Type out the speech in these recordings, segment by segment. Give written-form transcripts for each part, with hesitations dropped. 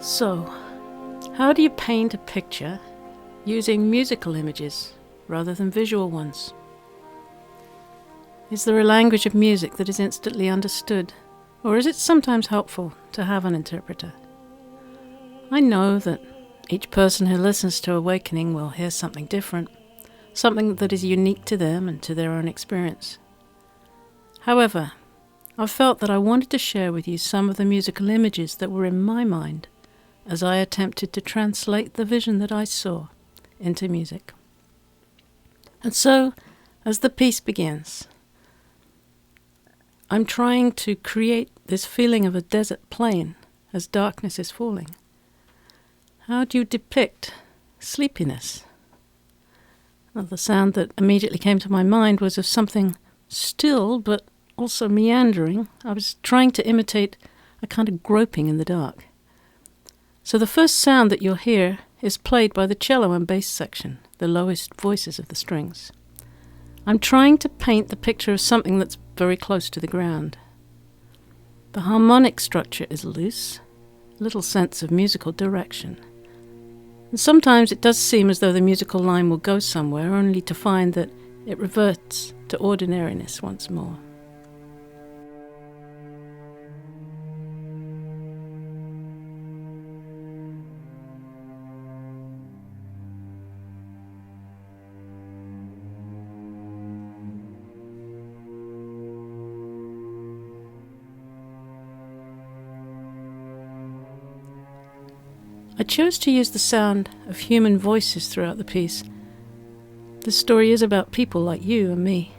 So, how do you paint a picture using musical images rather than visual ones? Is there a language of music that is instantly understood, or is it sometimes helpful to have an interpreter? I know that each person who listens to Awakening will hear something different, something that is unique to them and to their own experience. However, I felt that I wanted to share with you some of the musical images that were in my mind as I attempted to translate the vision that I saw into music. And so, as the piece begins, I'm trying to create this feeling of a desert plain as darkness is falling. How do you depict sleepiness? Well, the sound that immediately came to my mind was of something still but also meandering. I was trying to imitate a kind of groping in the dark. So the first sound that you'll hear is played by the cello and bass section, the lowest voices of the strings. I'm trying to paint the picture of something that's very close to the ground. The harmonic structure is loose, little sense of musical direction. And sometimes it does seem as though the musical line will go somewhere, only to find that it reverts to ordinariness once more. I chose to use the sound of human voices throughout the piece. The story is about people like you and me,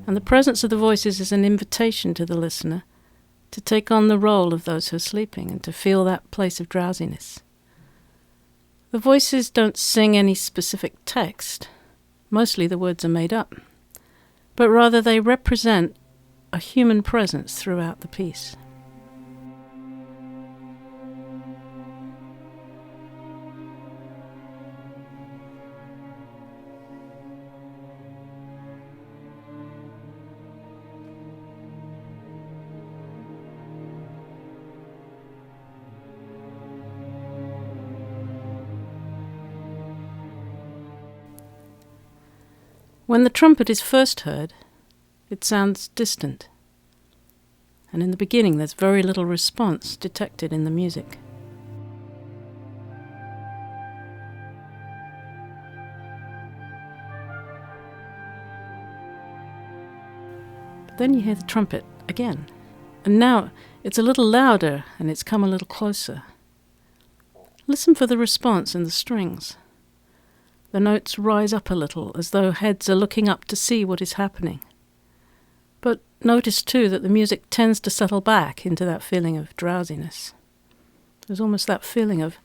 and the presence of the voices is an invitation to the listener to take on the role of those who are sleeping and to feel that place of drowsiness. The voices don't sing any specific text. Mostly the words are made up, but rather they represent a human presence throughout the piece. When the trumpet is first heard, it sounds distant, and in the beginning there's very little response detected in the music. But then you hear the trumpet again, and now it's a little louder and it's come a little closer. Listen for the response in the strings. The notes rise up a little, as though heads are looking up to see what is happening. But notice too that the music tends to settle back into that feeling of drowsiness. There's almost that feeling of,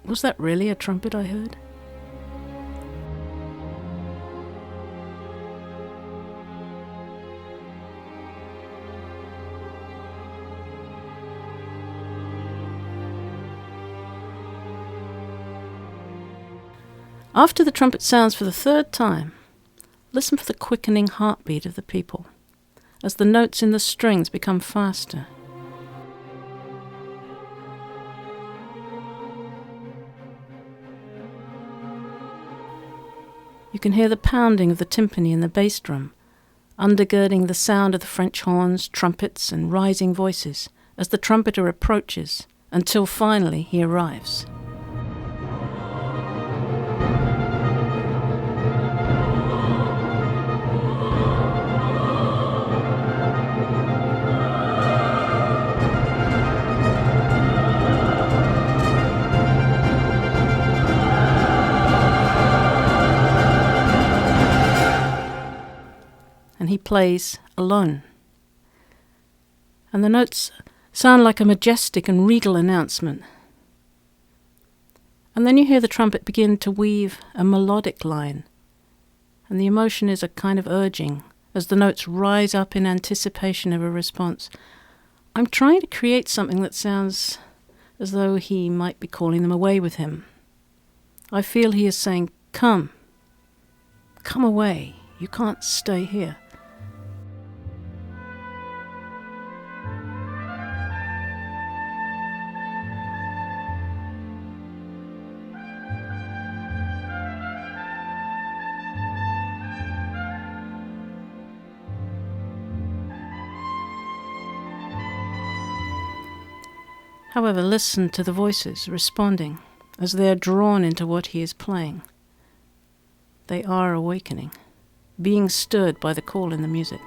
was that really a trumpet I heard? After the trumpet sounds for the third time, listen for the quickening heartbeat of the people as the notes in the strings become faster. You can hear the pounding of the timpani and the bass drum, undergirding the sound of the French horns, trumpets, and rising voices as the trumpeter approaches until finally he arrives. And he plays alone. And the notes sound like a majestic and regal announcement. And then you hear the trumpet begin to weave a melodic line, and the emotion is a kind of urging as the notes rise up in anticipation of a response. I'm trying to create something that sounds as though he might be calling them away with him. I feel he is saying, come away, you can't stay here. However, listen to the voices responding as they are drawn into what he is playing. They are awakening, being stirred by the call in the music.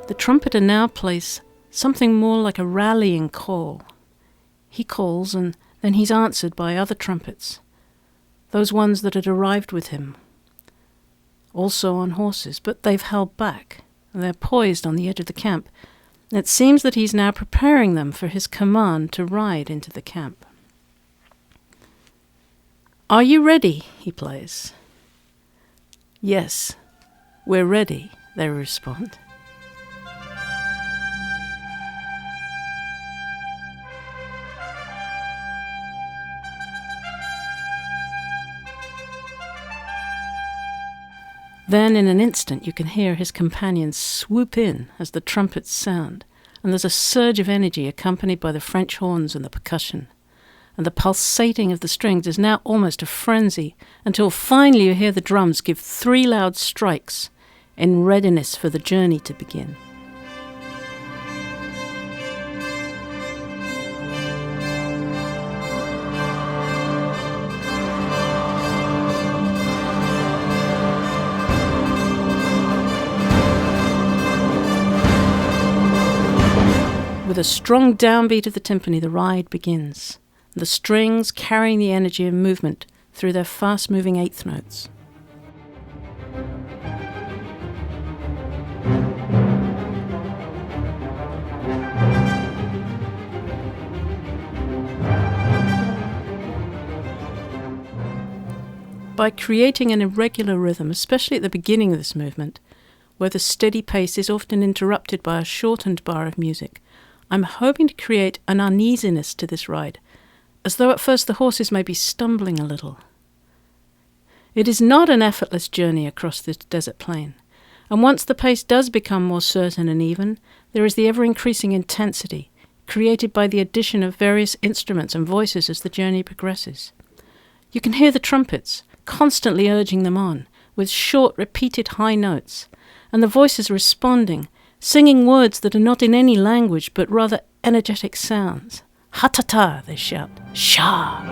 The trumpeter now plays something more like a rallying call. He calls and then he's answered by other trumpets, those ones that had arrived with him, also on horses, but they've held back. They're poised on the edge of the camp. It seems that he's now preparing them for his command to ride into the camp. "Are you ready?" he plays. "Yes, we're ready," they respond. Then in an instant you can hear his companions swoop in as the trumpets sound, and there's a surge of energy accompanied by the French horns and the percussion. And the pulsating of the strings is now almost a frenzy, until finally you hear the drums give 3 loud strikes in readiness for the journey to begin. With a strong downbeat of the timpani, the ride begins, the strings carrying the energy and movement through their fast-moving eighth notes. By creating an irregular rhythm, especially at the beginning of this movement, where the steady pace is often interrupted by a shortened bar of music, I'm hoping to create an uneasiness to this ride, as though at first the horses may be stumbling a little. It is not an effortless journey across this desert plain, and once the pace does become more certain and even, there is the ever-increasing intensity, created by the addition of various instruments and voices as the journey progresses. You can hear the trumpets, constantly urging them on, with short, repeated high notes, and the voices responding, singing words that are not in any language, but rather energetic sounds. Ha-ta-ta, they shout. Sha!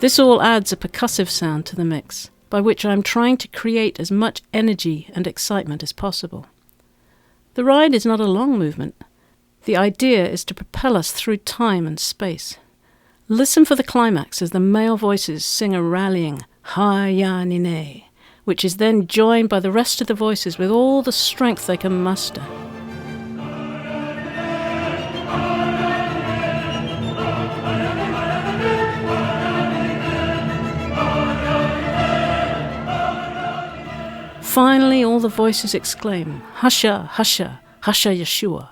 This all adds a percussive sound to the mix, by which I am trying to create as much energy and excitement as possible. The ride is not a long movement. The idea is to propel us through time and space. Listen for the climax as the male voices sing a rallying ha-ya-ni-ne, which is then joined by the rest of the voices with all the strength they can muster. Finally, all the voices exclaim, Hasha, Hasha, Hasha Yeshua,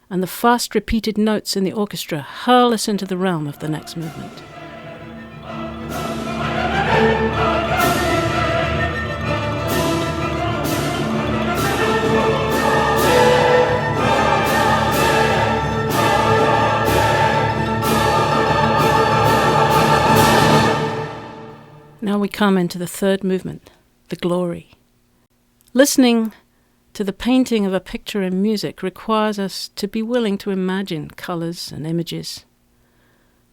and the fast repeated notes in the orchestra hurl us into the realm of the next movement. Now we come into the third movement, the glory. Listening to the painting of a picture in music requires us to be willing to imagine colours and images.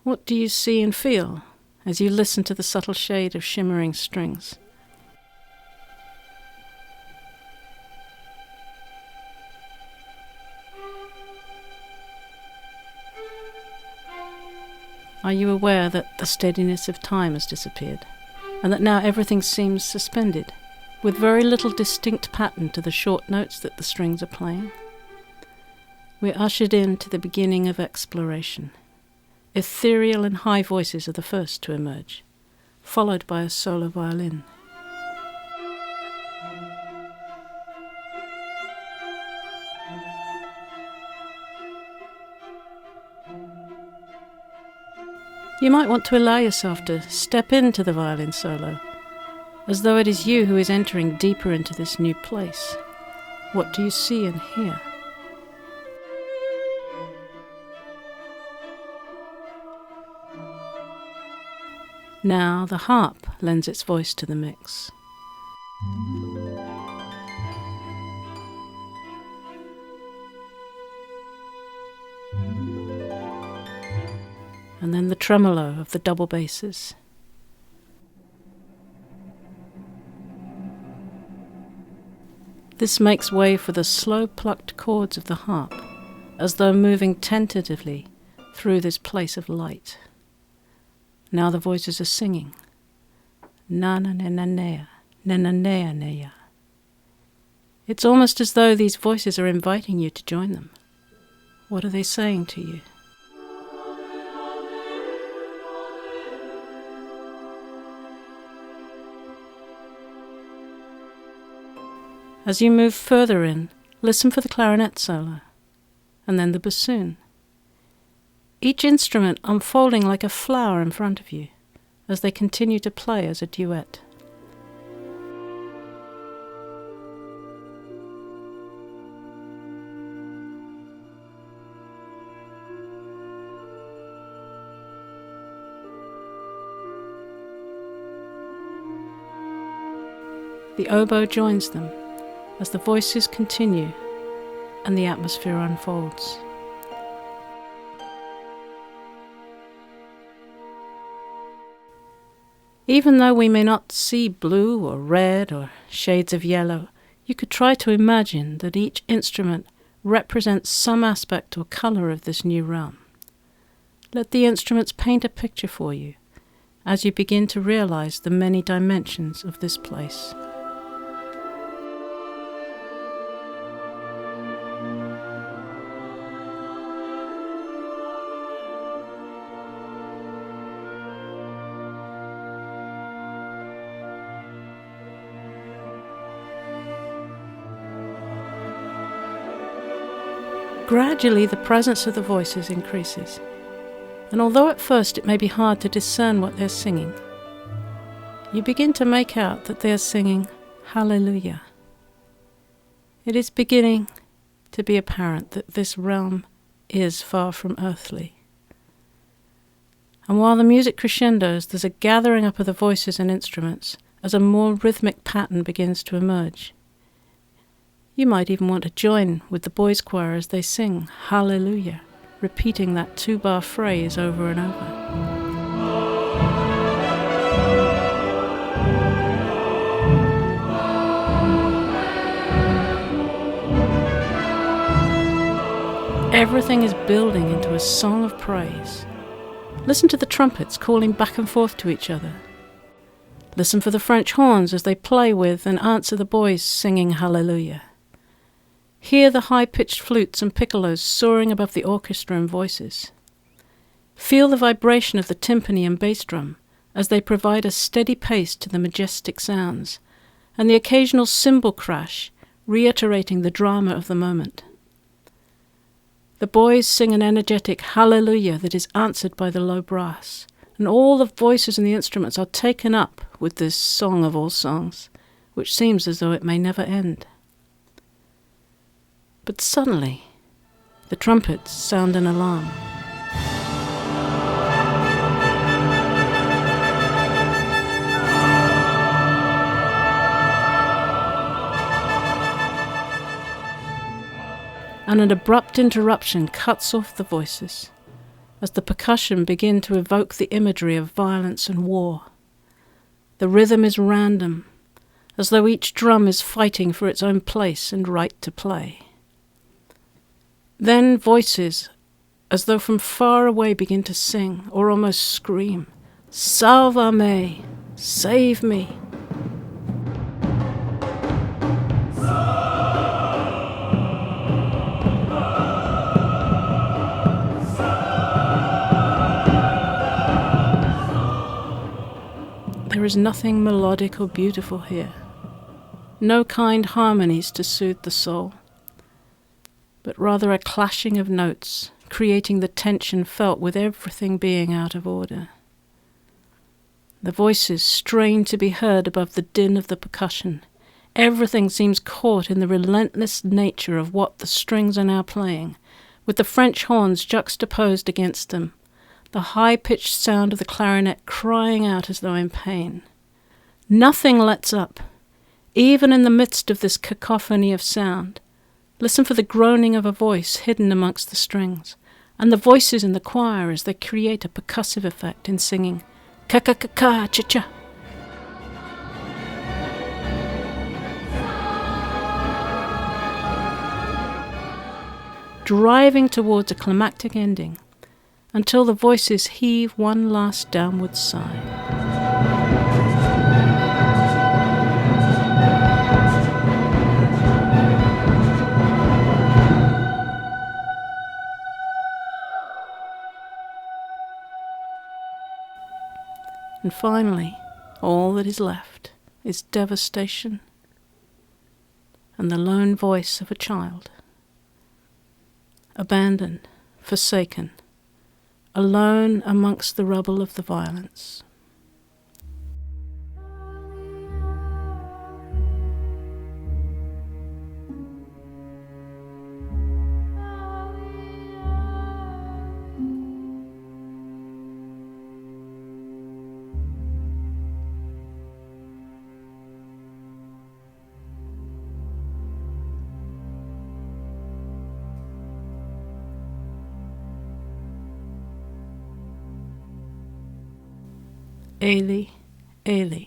What do you see and feel as you listen to the subtle shade of shimmering strings? Are you aware that the steadiness of time has disappeared, and that now everything seems suspended, with very little distinct pattern to the short notes that the strings are playing? We're ushered into the beginning of exploration. Ethereal and high voices are the first to emerge, followed by a solo violin. You might want to allow yourself to step into the violin solo, as though it is you who is entering deeper into this new place. What do you see and hear? Now the harp lends its voice to the mix. And then the tremolo of the double basses. This makes way for the slow-plucked chords of the harp, as though moving tentatively through this place of light. Now the voices are singing. Na-na-na-na-nea, na-na-nea-nea. It's almost as though these voices are inviting you to join them. What are they saying to you? As you move further in, listen for the clarinet solo, and then the bassoon. Each instrument unfolding like a flower in front of you, as they continue to play as a duet. The oboe joins them as the voices continue and the atmosphere unfolds. Even though we may not see blue or red or shades of yellow, you could try to imagine that each instrument represents some aspect or colour of this new realm. Let the instruments paint a picture for you as you begin to realise the many dimensions of this place. Gradually, the presence of the voices increases, and although at first it may be hard to discern what they're singing, you begin to make out that they are singing Hallelujah. It is beginning to be apparent that this realm is far from earthly. And while the music crescendos, there's a gathering up of the voices and instruments as a more rhythmic pattern begins to emerge. You might even want to join with the boys' choir as they sing Hallelujah, repeating that 2-bar phrase over and over. Everything is building into a song of praise. Listen to the trumpets calling back and forth to each other. Listen for the French horns as they play with and answer the boys singing Hallelujah. Hear the high-pitched flutes and piccolos soaring above the orchestra and voices. Feel the vibration of the timpani and bass drum as they provide a steady pace to the majestic sounds, and the occasional cymbal crash reiterating the drama of the moment. The boys sing an energetic hallelujah that is answered by the low brass, and all the voices and the instruments are taken up with this song of all songs, which seems as though it may never end. But suddenly, the trumpets sound an alarm. And an abrupt interruption cuts off the voices, as the percussion begin to evoke the imagery of violence and war. The rhythm is random, as though each drum is fighting for its own place and right to play. Then voices, as though from far away, begin to sing, or almost scream, Salva me, save me. There is nothing melodic or beautiful here, no kind harmonies to soothe the soul, but rather a clashing of notes, creating the tension felt with everything being out of order. The voices strain to be heard above the din of the percussion. Everything seems caught in the relentless nature of what the strings are now playing, with the French horns juxtaposed against them, the high-pitched sound of the clarinet crying out as though in pain. Nothing lets up, even in the midst of this cacophony of sound. Listen for the groaning of a voice hidden amongst the strings, and the voices in the choir as they create a percussive effect in singing ka-ka-ka-ka-cha-cha. Driving towards a climactic ending until the voices heave one last downward sigh. And finally, all that is left is devastation and the lone voice of a child. Abandoned, forsaken, alone amongst the rubble of the violence. Eli, Eli,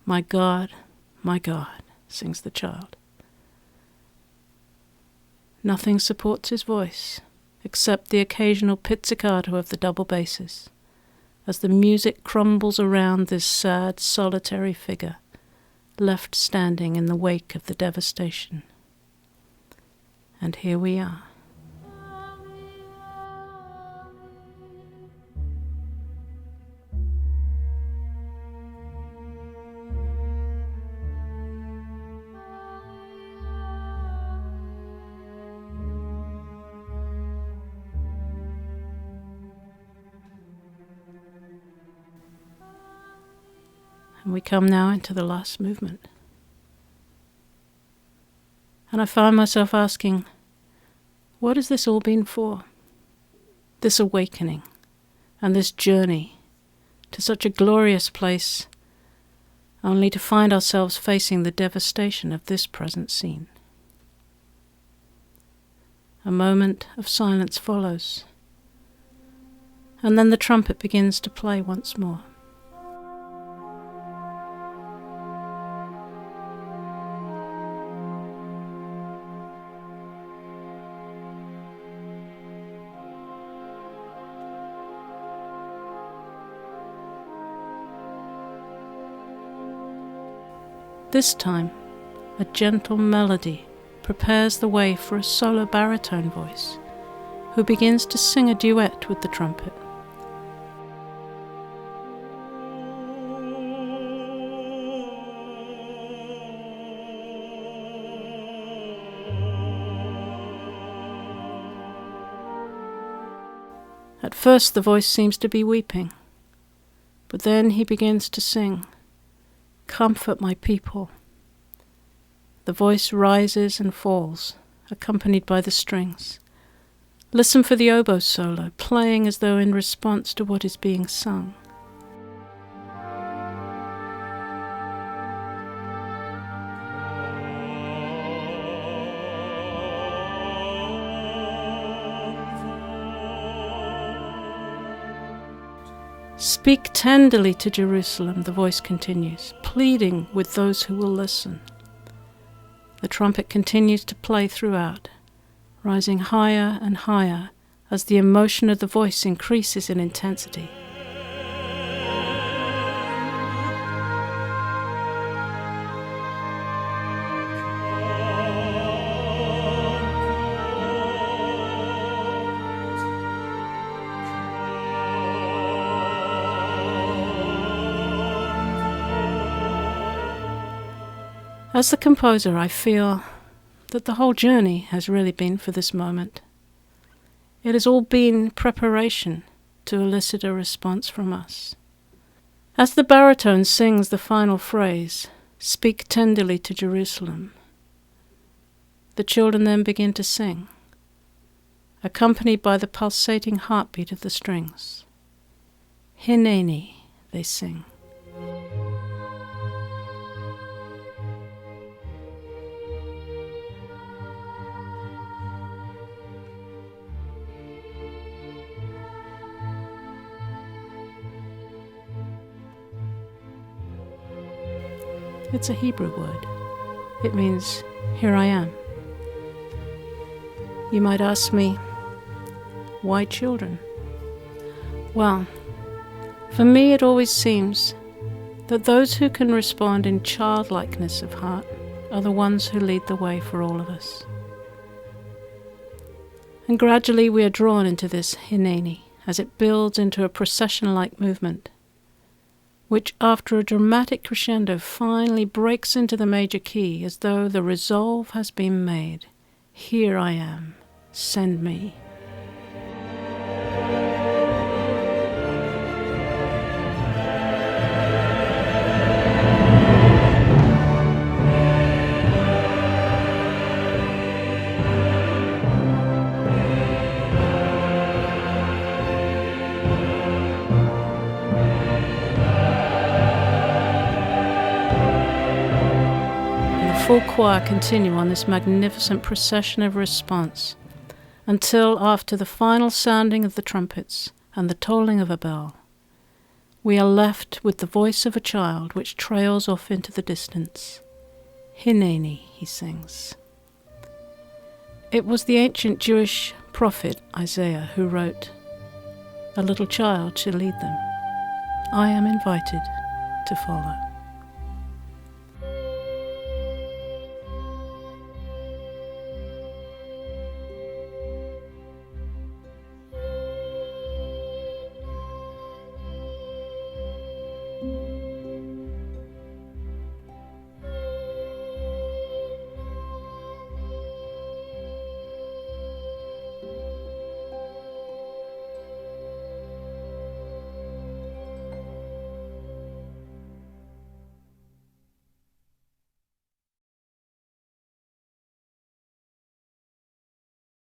my God, sings the child. Nothing supports his voice except the occasional pizzicato of the double basses as the music crumbles around this sad, solitary figure left standing in the wake of the devastation. And here we are. And we come now into the last movement. And I find myself asking, what has this all been for? This awakening and this journey to such a glorious place, only to find ourselves facing the devastation of this present scene. A moment of silence follows, and then the trumpet begins to play once more. This time, a gentle melody prepares the way for a solo baritone voice, who begins to sing a duet with the trumpet. At first the voice seems to be weeping, but then he begins to sing, "Comfort my people." The voice rises and falls, accompanied by the strings. Listen for the oboe solo, playing as though in response to what is being sung. Speak tenderly to Jerusalem, the voice continues, pleading with those who will listen. The trumpet continues to play throughout, rising higher and higher as the emotion of the voice increases in intensity. As the composer, I feel that the whole journey has really been for this moment. It has all been preparation to elicit a response from us. As the baritone sings the final phrase, "Speak tenderly to Jerusalem," the children then begin to sing, accompanied by the pulsating heartbeat of the strings. Hineni, they sing. It's a Hebrew word. It means, here I am. You might ask me, why children? Well, for me it always seems that those who can respond in childlikeness of heart are the ones who lead the way for all of us. And gradually we are drawn into this hineni as it builds into a procession-like movement, which after a dramatic crescendo finally breaks into the major key as though the resolve has been made. Here I am, send me. Full choir continue on this magnificent procession of response until after the final sounding of the trumpets and the tolling of a bell, we are left with the voice of a child which trails off into the distance. Hineni, he sings. It was the ancient Jewish prophet Isaiah who wrote, "A little child shall lead them. I am invited to follow."